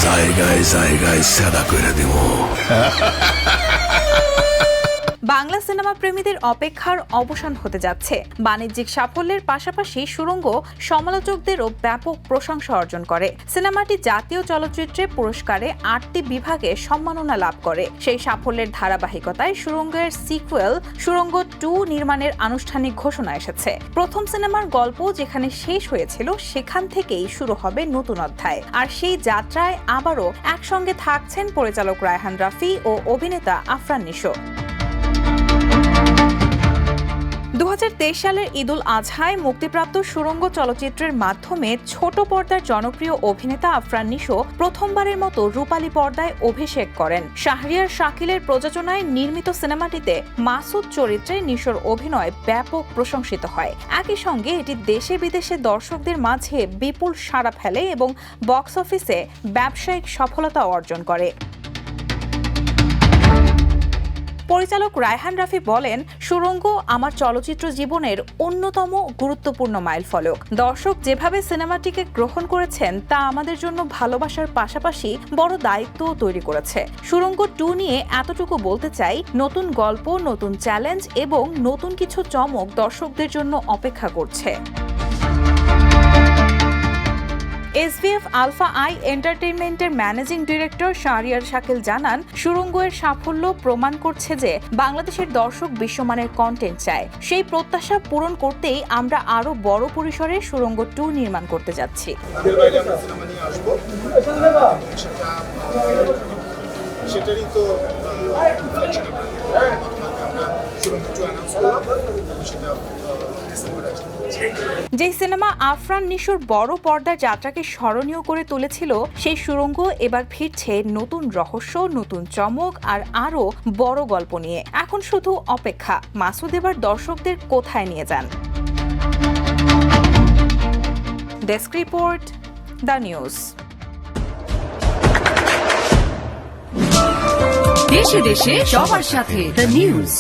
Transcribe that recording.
জায়গায় জায়গায় সেদা করে দিব। বাংলা সিনেমা প্রেমীদের অপেক্ষার অবসান হতে যাচ্ছে। বাণিজ্যিক সাফল্যের পাশাপাশি সুড়ঙ্গ সমালোচকদেরও ব্যাপক প্রশংসা অর্জন করে। সিনেমাটি জাতীয় চলচ্চিত্রে পুরস্কারে 8টি বিভাগে সম্মাননা লাভ করে। সেই সাফল্যের ধারাবাহিকতায় সুড়ঙ্গের সিকুয়েল সুড়ঙ্গ 2 নির্মাণের আনুষ্ঠানিক ঘোষণা এসেছে। প্রথম সিনেমার গল্প যেখানে শেষ হয়েছিল সেখান থেকেই শুরু হবে নতুন অধ্যায়। আর সেই যাত্রায় আবারও একসঙ্গে থাকছেন পরিচালক রায়হান রাফি ও অভিনেতা আফরান নিশো। 2023 সালের ঈদুল আজহায় মুক্তিপ্রাপ্ত সুড়ঙ্গ চলচ্চিত্রের মাধ্যমে ছোট পর্দার জনপ্রিয় অভিনেতা আফরান নিশো প্রথমবারের মতো রূপালী পর্দায় অভিষেক করেন। শাহরিয়ার শাকিলের প্রযোজনায় নির্মিত সিনেমাটিতে মাসুদ চরিত্রে নিশোর অভিনয় ব্যাপক প্রশংসিত হয়। একই সঙ্গে এটি দেশে বিদেশে দর্শকদের মাঝে বিপুল সাড়া ফেলে এবং বক্স অফিসে ব্যবসায়িক সফলতা অর্জন করে। পরিচালক রায়হান রাফি বলেন, সুড়ঙ্গ আমার চলচ্চিত্র জীবনের অন্যতম গুরুত্বপূর্ণ মাইলফলক। দর্শক যেভাবে সিনেমাটিকে গ্রহণ করেছেন তা আমাদের জন্য ভালোবাসার পাশাপাশি বড় দায়িত্বও তৈরি করেছে। সুড়ঙ্গ 2 নিয়ে এতটুকু বলতে চাই, নতুন গল্প, নতুন চ্যালেঞ্জ এবং নতুন কিছু চমক দর্শকদের জন্য অপেক্ষা করছে। এসভিএফ আলফা আই এন্টারটেইনমেন্টের ম্যানেজিং ডিরেক্টর শাহরিয়ার শাকিল জানান, সুড়ঙ্গের সাফল্য প্রমাণ করছে যে বাংলাদেশের দর্শক বিশ্বমানের কন্টেন্ট চায়। সেই প্রত্যাশা পূরণ করতেই আমরা আরো বড় পরিসরে সুড়ঙ্গ 2 নির্মাণ করতে যাচ্ছি। যে সিনেমা আফরান নিশোর বড় পর্দার যাত্রাকে স্মরণীয় করে তুলেছিল, সেই সুড়ঙ্গ এবার ফিরছে নতুন রহস্য, নতুন চমক আর আরো বড় গল্প নিয়ে। এখন শুধু অপেক্ষা, মাসুদ এবার দর্শকদের কোথায় নিয়ে যান। Desk report, the news. দেশে দেশে সবার সাথে, দ্য নিউজ।